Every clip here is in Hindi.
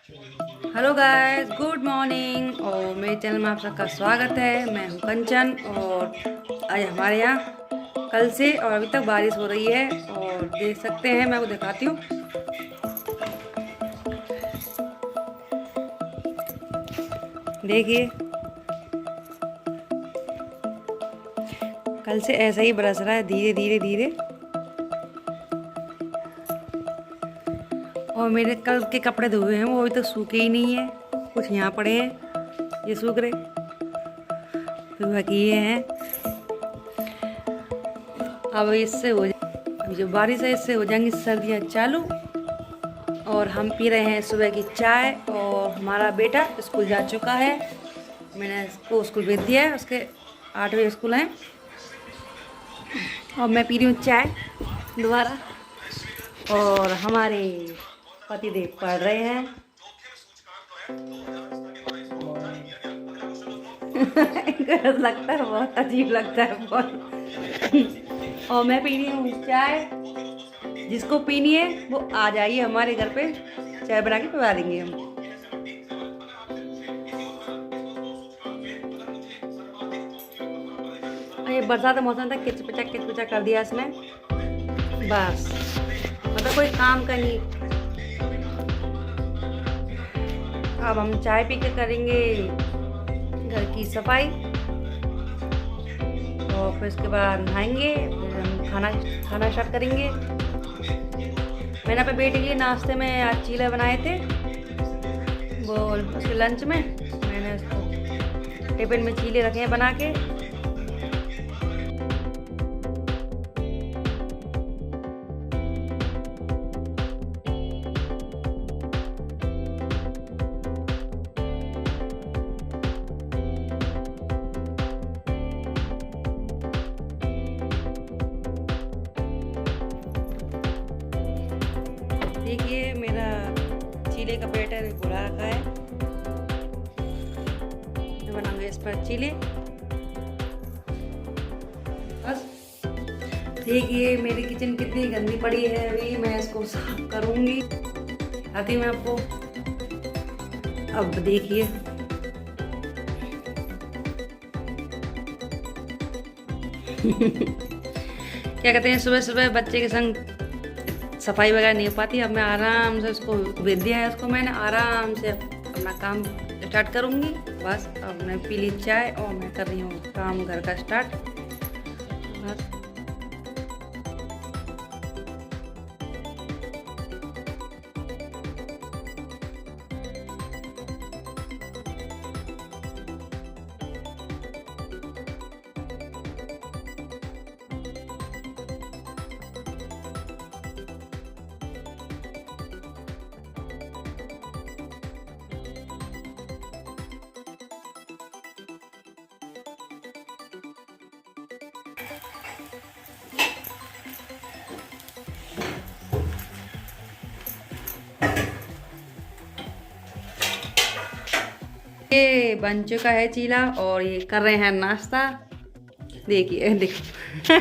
हेलो गाइस, गुड मॉर्निंग और मेरे चैनल में आप सबका स्वागत है। मैं हूं कंचन और आज हमारे यहाँ कल से और अभी तक बारिश हो रही है और देख सकते हैं, मैं आपको दिखाती हूँ। देखिए, कल से ऐसा ही बरस रहा है, धीरे धीरे धीरे। और मेरे कल के कपड़े धोए हैं, वो अभी तक सूखे ही नहीं है। कुछ यहाँ पड़े हैं, ये सूख रहे, तो बाकी ये हैं। अब इससे हो अभी जो बारिश है इससे हो जाएंगी सर्दियाँ चालू। और हम पी रहे हैं सुबह की चाय और हमारा बेटा स्कूल जा चुका है। मैंने इसको स्कूल भेज दिया है, उसके 8 बजे स्कूल है। और मैं पी रही हूँ चाय दोबारा। और हमारे पतिदेव पढ़ रहे हैं। लगता है बहुत अजीब लगता है बहुत। और मैं पी रही हूँ चाय। जिसको पीनी है वो आ जाइए हमारे घर पे, चाय बना के पिला देंगे हम। ये बरसात का मौसम था, किचपिचा कर दिया इसने बस, मतलब कोई काम का नहीं। अब हम चाय पी के करेंगे घर की सफाई और फिर उसके बाद नहाएंगे, फिर हम खाना स्टार्ट करेंगे। मैंने अपने बेटे के लिए नाश्ते में आज चीले बनाए थे, वो उसके लंच में मैंने उसको टिफिन में चीले रखे हैं बना के। देखिए, मेरा चीले का बैटर बुला रखा है। मैं बनाऊंगा इस पर चीले बस। देखिए मेरी किचन कितनी गंदी पड़ी है, अभी मैं इसको साफ करूंगी। आती हूँ मैं आपको। अब देखिए क्या कहते हैं, सुबह सुबह बच्चे के संग सफाई वगैरह नहीं हो पाती। अब मैं आराम से उसको भेज दिया है, उसको मैंने आराम से अपना काम स्टार्ट करूँगी बस। अब मैं पी ली चाय और मैं कर रही हूँ काम घर का स्टार्ट बस। ये बन चुका है चीला और ये कर रहे हैं नाश्ता। देखिए देखो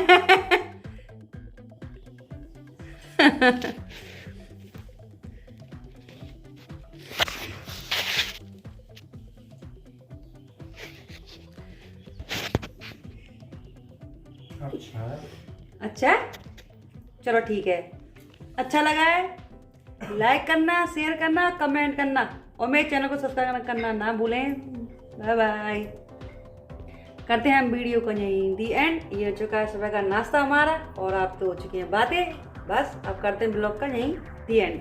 अच्छा, चलो ठीक है। अच्छा लगा है लाइक करना, शेयर करना, कमेंट करना और मेरे चैनल को सब्सक्राइब करना ना भूलें। Bye bye. करते हैं हम वीडियो को यहीं दी एंड। ये हो चुका है सुबह का नाश्ता हमारा और आप तो हो चुकी हैं बातें बस। अब करते हैं ब्लॉग का यहीं दी एंड।